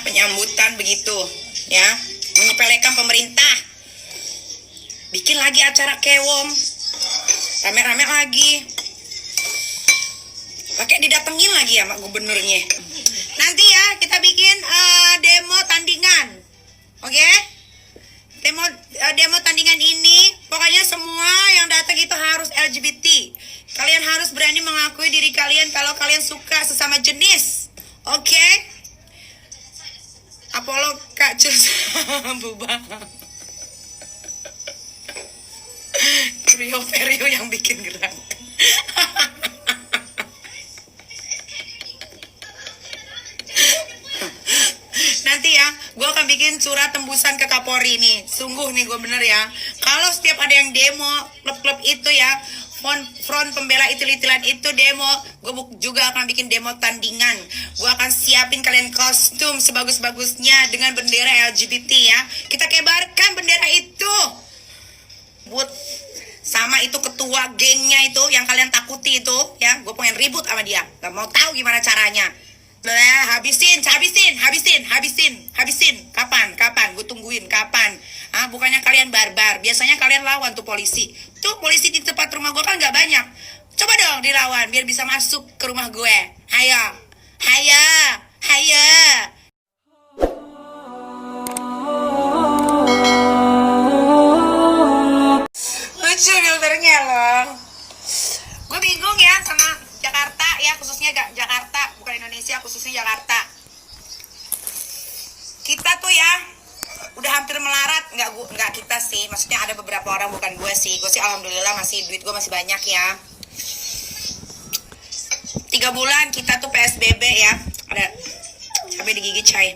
penyambutan begitu ya, menyepelekan pemerintah, bikin lagi acara kewom, rame-rame lagi, pakai didatengin lagi sama gubernurnya. Nanti ya kita bikin demo tandingan, oke? Demo tandingan ini pokoknya semua yang datang itu harus LGBT. Kalian harus berani mengakui diri kalian kalau kalian suka sesama jenis, oke? Apollo Kak Cus Bubang Rio Perio yang bikin gerak. Nanti ya, gue akan bikin surat tembusan ke Kapolri nih. Sungguh nih gue bener ya. Kalau setiap ada yang demo, klub-klub itu ya, front pembela itil-itilan itu demo, gue juga akan bikin demo tandingan. Gue akan siapin kalian kostum sebagus-bagusnya dengan bendera LGBT ya. Kita kebarkan bendera itu. Buat sama itu ketua gengnya itu yang kalian takuti itu ya, gue pengen ribut sama dia. Gak mau tahu gimana caranya. Habisin. Kapan? Gue tungguin kapan. Bukannya kalian barbar. Biasanya kalian lawan tuh polisi. Tuh polisi di tempat rumah gue kan gak banyak. Coba dong dilawan biar bisa masuk ke rumah gue. Hayo. Lucu filternya loh. Gue bingung ya sama Jakarta ya, khususnya Jakarta, bukan Indonesia, khususnya Jakarta. Kita tuh ya udah hampir melarat, nggak kita sih, maksudnya ada beberapa orang, bukan gue sih alhamdulillah masih duit gue masih banyak ya. 3 bulan kita tuh PSBB ya, ada sampai digigit coy.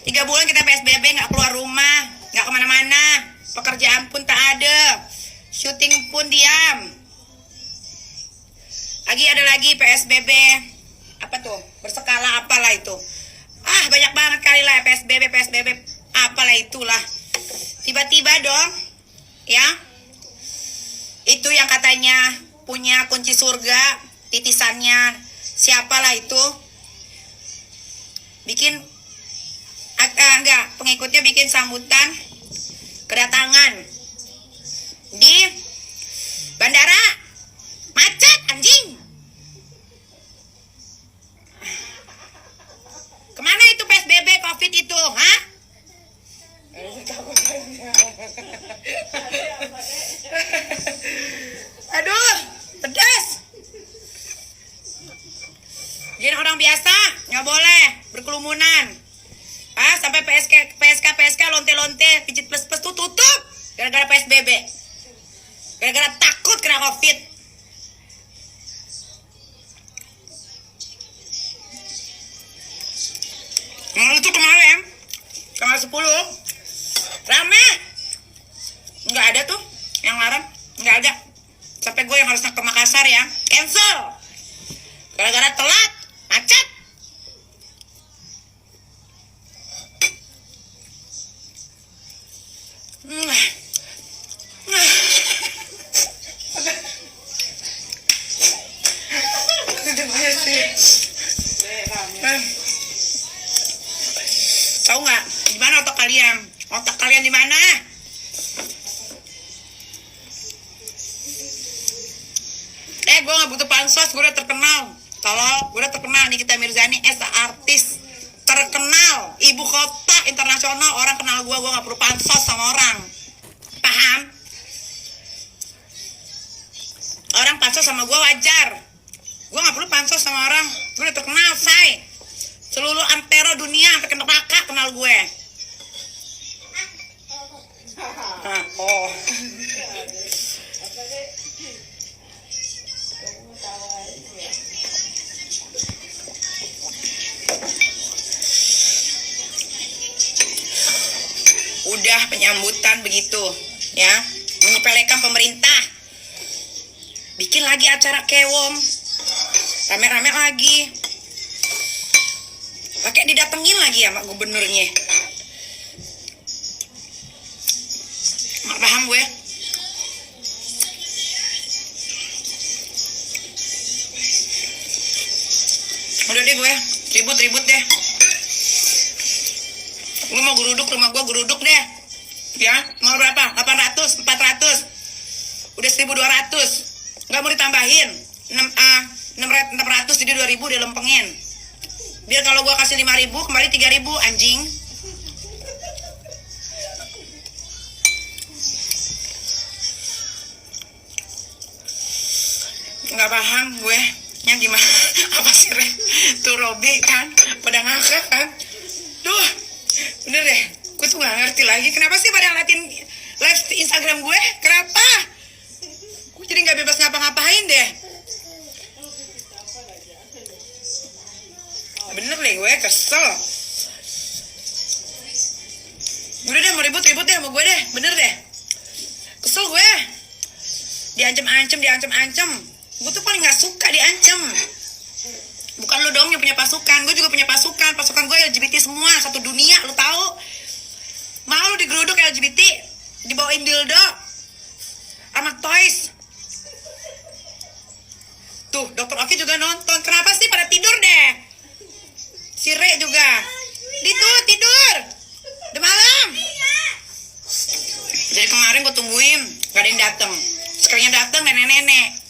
3 bulan kita PSBB, nggak keluar rumah, nggak kemana-mana, pekerjaan pun tak ada, syuting pun diam. Ada lagi PSBB apa tuh, berskala apalah itu, banyak banget kali lah PSBB apalah itulah. Tiba-tiba dong ya, itu yang katanya punya kunci surga, titisannya siapalah itu, bikin pengikutnya bikin sambutan kedatangan di bandara, macet anjing. Kemana itu PSBB COVID itu, Aduh, pedas. Jadi orang biasa nggak boleh berkerumunan. Sampai PSK lonte-lonte, pijit plus tuh tutup gara-gara PSBB. Gara-gara takut kena COVID. Itu kemarin tanggal 10 rame, nggak ada tuh yang larang, nggak ada. Sampai gue yang harusnya ke Makassar ya cancel gara-gara telat macet. Tahu nggak di mana otak kalian? Otak kalian di mana? Gue nggak butuh pansos, gue udah terkenal. Tolong, gue udah terkenal nih, kita Mirzani artis terkenal, ibu kota internasional, orang kenal gue nggak perlu pansos sama orang. Paham? Orang pansos sama gue wajar. Gue nggak perlu pansos sama orang. Gue udah terkenal, say. Seluruh antero dunia sampai ke neraka kenal gue. Udah penyambutan begitu ya, menyepelekan pemerintah, bikin lagi acara kewom, rame-rame lagi, pakai didatengin lagi sama gubernurnya. Nggak paham gue. Udah deh gue ribut deh. mau geruduk rumah gue, geruduk deh. Ya, mau berapa? 800, 400. Udah 1.200. Nggak mau ditambahin. 600 jadi 2.000 dia lempengin. Biar kalau gue kasih 5.000 kembali 3.000 anjing. Nggak paham gue yang gimana. Apa sih Re? Tuh Robi kan pada ngakak kan. Duh, bener deh, gue tuh nggak ngerti lagi kenapa sih pada ngeliatin live Instagram gue. Kenapa gue jadi nggak bebas ngapa-ngapain deh. Bener deh, gue kesel. Udah deh, mau ribut-ribut deh sama gue deh. Bener deh, kesel gue. Diancem. Gue tuh paling gak suka diancem. Bukan lu dong yang punya pasukan, gue juga punya pasukan. Pasukan gue LGBT semua, satu dunia, lu tahu. Mau lu digeruduk LGBT, dibawain dildo sama toys. Tuh, Dokter Oki juga nonton. Kenapa sih pada tidur deh? Si Re juga. Tidur. Udah malam. Jadi kemarin gue tungguin, gak ada yang dateng. Sekalinya dateng nenek-nenek.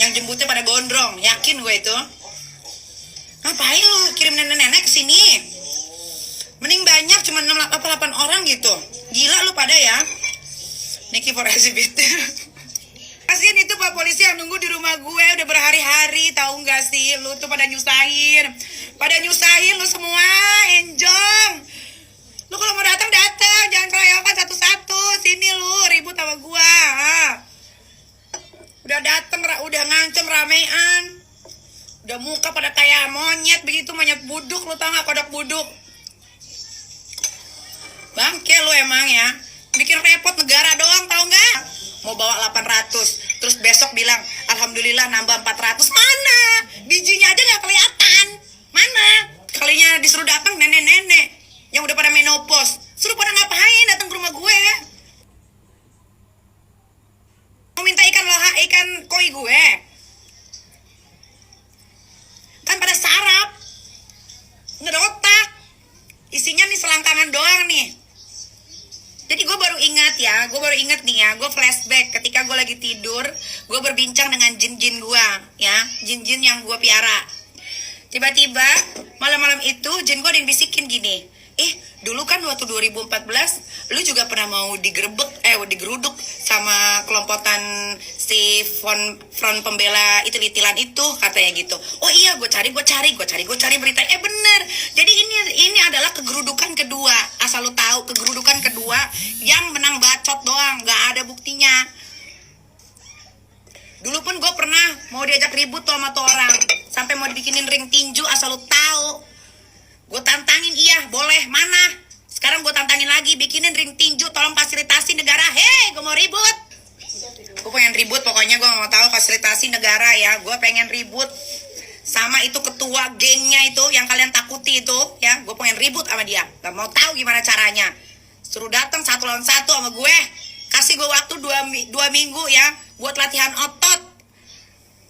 Yang jemputnya pada gondrong, yakin gue itu. Ngapain lu kirim nenek-nenek kesini? Mending banyak, cuma 6-8 orang gitu. Gila lu pada ya. Niki for exhibit. Kasian itu Pak Polisi yang nunggu di rumah gue udah berhari-hari, tahu nggak sih? Lu tuh pada nyusahin lu semua, enjong. Lu kalau mau datang, jangan keroyokan satu-satu. Sini lu ribut sama gue. Udah dateng, udah ngancem ramean. Udah muka pada kayak monyet begitu, monyet buduk, lu tau gak kodok buduk? Bangke lu emang ya. Bikin repot negara doang, tau gak? Mau bawa 800, terus besok bilang alhamdulillah nambah 400. Mana? Bijinya aja gak kelihatan. Mana? Kalinya disuruh datang nenek-nenek yang udah pada menopause. Suruh pada ngapain datang ke rumah gue? Mau minta ikan koi gue? Kan pada sarap. Nggak ada otak. Isinya nih selangkangan doang nih. Jadi gue baru ingat nih ya, gue flashback ketika gue lagi tidur, gue berbincang dengan jin-jin gue, ya, jin-jin yang gue piara. Tiba-tiba malam-malam itu jin gue ada yang bisikin gini, dulu kan waktu 2014 lu juga pernah mau digeruduk sama kelompokan si front pembela litilan itu, katanya gitu. Oh iya, gue cari berita. Bener. Jadi ini adalah kegerudukan kedua. Asal lu tahu, kegerudukan kedua yang menang bacot doang, nggak ada buktinya. Dulu pun gue pernah mau diajak ribut tuh sama tuh orang, sampai mau dibikinin ring tinju, asal lu tahu. Gue tantangin, iya boleh, mana? Sekarang gue tantangin lagi, bikinin ring tinju, tolong fasilitasi negara. Hei, gue mau ribut. Gue pengen ribut, pokoknya gue mau tahu fasilitasi negara ya. Gue pengen ribut sama itu ketua gengnya itu yang kalian takuti itu ya. Gue pengen ribut sama dia, gak mau tahu gimana caranya. Suruh datang 1 lawan 1 sama gue. Kasih gue waktu 2 minggu ya, buat latihan otot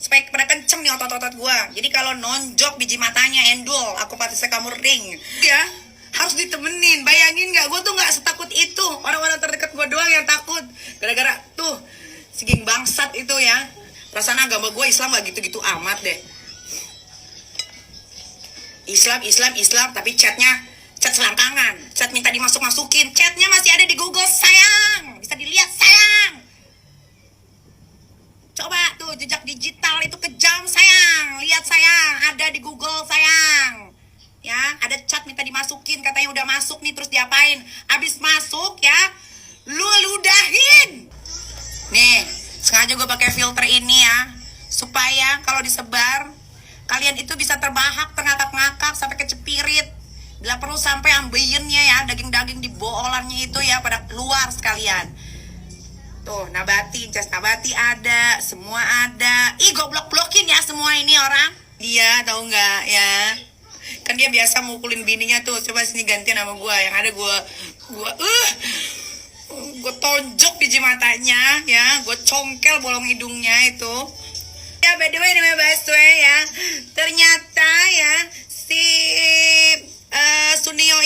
supaya pada kenceng nih otot-otot gue. Jadi kalau nonjok biji matanya endul, aku pasti kamu ring ya. Harus ditemenin. Bayangin gak, gue tuh gak setakut itu. Orang-orang terdekat gue doang yang takut. Gara-gara tuh si geng bangsat itu ya. Perasaan agama gue Islam gak gitu-gitu amat deh. Islam, tapi chat selangkangan. Chat minta dimasuk-masukin. Chatnya masih ada di Google, sayang. Bisa dilihat, sayang. Coba tuh, jejak digital itu kejam, sayang. Lihat, sayang, ada di Google, sayang. Ya, ada chat minta dimasukin, katanya udah masuk nih, terus diapain? Abis masuk ya, lu ludahin. Nih, sengaja gue pakai filter ini ya, supaya kalau disebar, kalian itu bisa terbahak, terngakak-ngakak, sampai kecepirit. Bila perlu sampai ambeyennya ya, daging-daging di bolannya itu ya, pada keluar sekalian. Tuh, nabati, cas nabati ada, semua ada. Ih, goblok-blokin ya semua ini orang. Dia tahu nggak ya? Kan dia biasa mukulin bininya tuh. Coba sini gantian sama gue. Yang ada gue tonjok biji matanya ya. Gue congkel bolong hidungnya itu. Ya, by the way, namanya Baswe ya. Ternyata ya si Sunio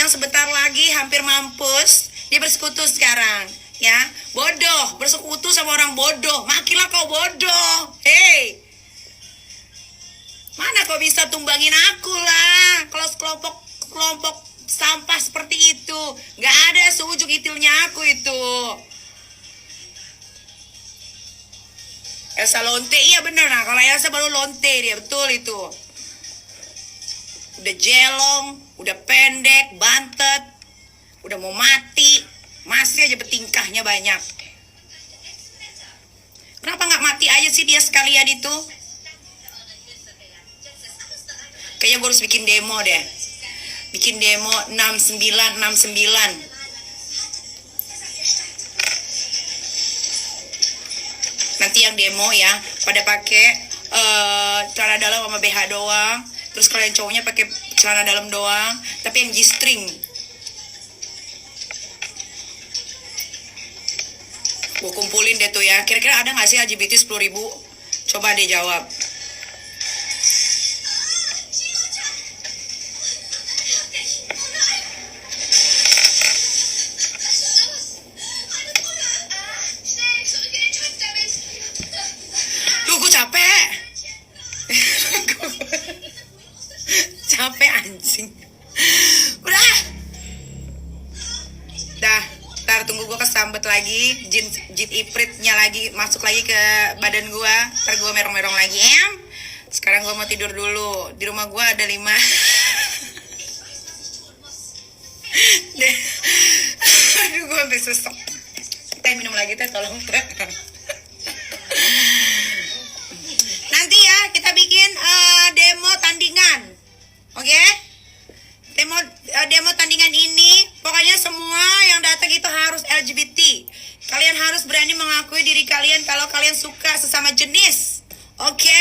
yang sebentar lagi hampir mampus, dia bersekutu sekarang, ya. Bodoh, bersekutu sama orang bodoh. Makilah kau bodoh. Hei, mana kau bisa tumbangin aku lah? Kalau kelompok sampah seperti itu, nggak ada seujung itilnya aku itu. Elsa lonte, iya bener. Nah, kalau Elsa baru lonte dia, betul itu. Udah jelong, udah pendek, bantet, udah mau mati, masih aja bertingkahnya banyak. Kenapa nggak mati aja sih dia sekalian itu? Kayaknya gue harus bikin demo deh. Bikin demo 6969. Nanti yang demo ya pada pakai celana dalam sama BH doang. Terus kalau yang cowoknya pakai celana dalam doang, tapi yang G-string. Gue kumpulin deh tuh ya. Kira-kira ada nggak sih LGBT 10.000? Coba deh jawab. Duh, gue capek. Capek anjing. Udah. Dah, ntar tunggu gue kesambet lagi. Jin ipritnya lagi masuk lagi ke badan gue. Ntar gue merong-merong lagi. Sekarang gue mau tidur dulu. Di rumah gue ada 5. Aduh, gue hampir sesek. Teh minum lagi teh, tolong teh. Nanti ya kita bikin demo tandingan, oke? Demo tandingan ini, pokoknya semua yang datang itu harus LGBT. Kalian harus berani mengakui diri kalian kalau kalian suka sesama jenis, oke?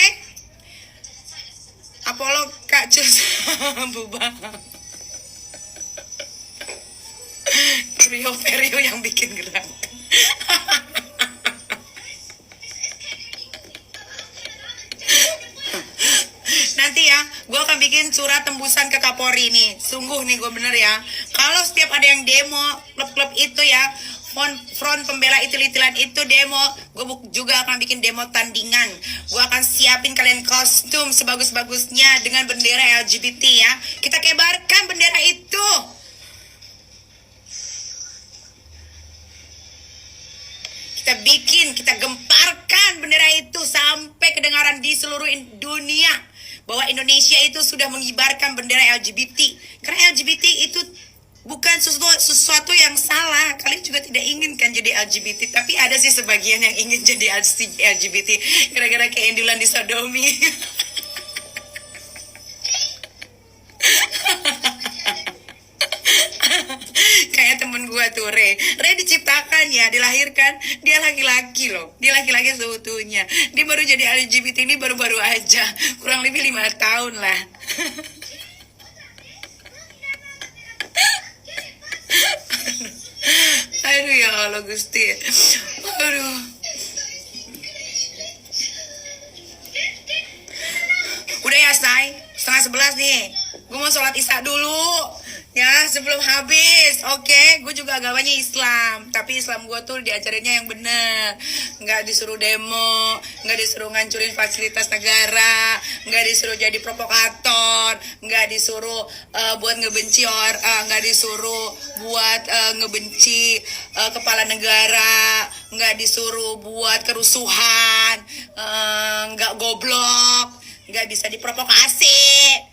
Apollo Kak Cus Bubang. Perio yang bikin gerak. Nanti ya, gue akan bikin surat tembusan ke Kapolri nih. Sungguh nih gue bener ya. Kalau setiap ada yang demo, klub-klub itu ya, front pembela itil-itilan itu demo, gue juga akan bikin demo tandingan. Gue akan siapin kalian kostum sebagus-bagusnya dengan bendera LGBT ya. Kita kebarkan bendera itu. Kita gemparkan bendera itu sampai kedengaran di seluruh dunia bahwa Indonesia itu sudah mengibarkan bendera LGBT. Karena LGBT itu bukan sesuatu yang salah. Kalian juga tidak inginkan jadi LGBT, tapi ada sih sebagian yang ingin jadi LGBT gara-gara keindulan di sodomi. Kayak temen gue tuh Re diciptakan ya, dilahirkan dia laki-laki loh, dia laki-laki seutuhnya. Dia baru jadi LGBT ini baru-baru aja, kurang lebih 5 tahun lah. Aduh ya Allah Gusti. Aduh. Udah ya say, 10:30 nih. Gue mau sholat isya dulu ya sebelum habis. Oke, gue juga agamanya Islam, tapi Islam gue tuh diajarinnya yang bener. Nggak disuruh demo, nggak disuruh ngancurin fasilitas negara, nggak disuruh jadi provokator, nggak disuruh buat ngebenci nggak disuruh buat ngebenci kepala negara, nggak disuruh buat kerusuhan, nggak goblok, nggak bisa diprovokasi.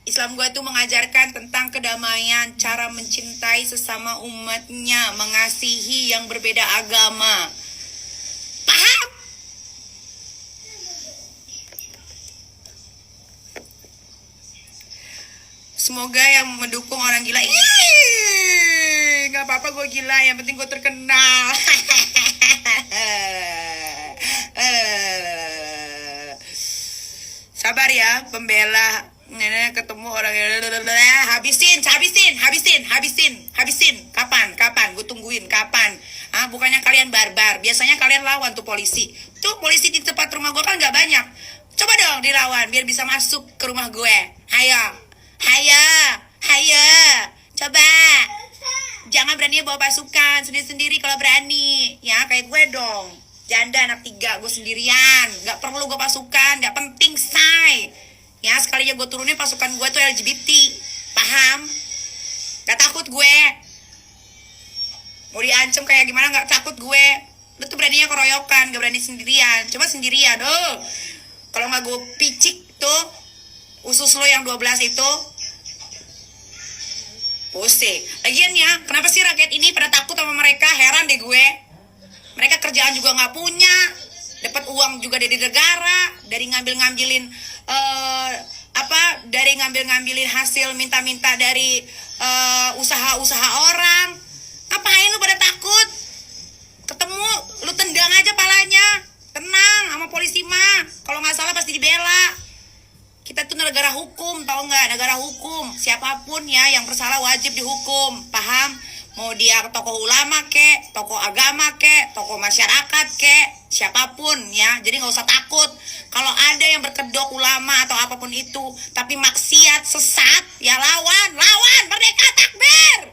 Islam gue tuh mengajarkan tentang kedamaian, cara mencintai sesama umatnya, mengasihi yang berbeda agama. Paham? Semoga yang mendukung orang gila, gak apa-apa gue gila, yang penting gue terkenal. Sabar ya pembela. Nenek ketemu orang habisin. Kapan? Gue tungguin kapan. Bukannya kalian barbar. Biasanya kalian lawan tuh polisi. Tuh polisi di tempat rumah gue kan nggak banyak. Coba dong dilawan biar bisa masuk ke rumah gue. Hayo. Coba bawa pasukan sendiri-sendiri kalau berani. Ya kayak gue dong. Janda anak 3, gue sendirian. Gak perlu gue pasukan, gak penting say. Ya sekalinya gue turunin pasukan gue tuh LGBT. Paham? Gak takut gue. Mau diancam kayak gimana gak takut gue. Lu tuh beraninya keroyokan, gak berani sendirian. Coba sendirian, kalau gak gue picik tuh usus lo yang 12 itu pusing. Lagian ya, kenapa sih rakyat ini pada takut sama mereka? Heran deh gue. Mereka kerjaan juga gak punya, dapat uang juga dari negara, dari ngambil-ngambilin dari ngambil-ngambilin hasil minta-minta dari usaha-usaha orang. Ngapain lu pada takut? Ketemu lu tendang aja palanya. Tenang, sama polisi mah kalau nggak salah pasti dibela. Kita tuh negara hukum, tau nggak? Negara hukum, siapapun ya yang bersalah wajib dihukum, paham? Mau dia tokoh ulama kek, tokoh agama kek, tokoh masyarakat kek, siapapun ya. Jadi nggak usah takut. Kalau ada yang berkedok ulama atau apapun itu, tapi maksiat sesat, ya lawan, merdeka takbir.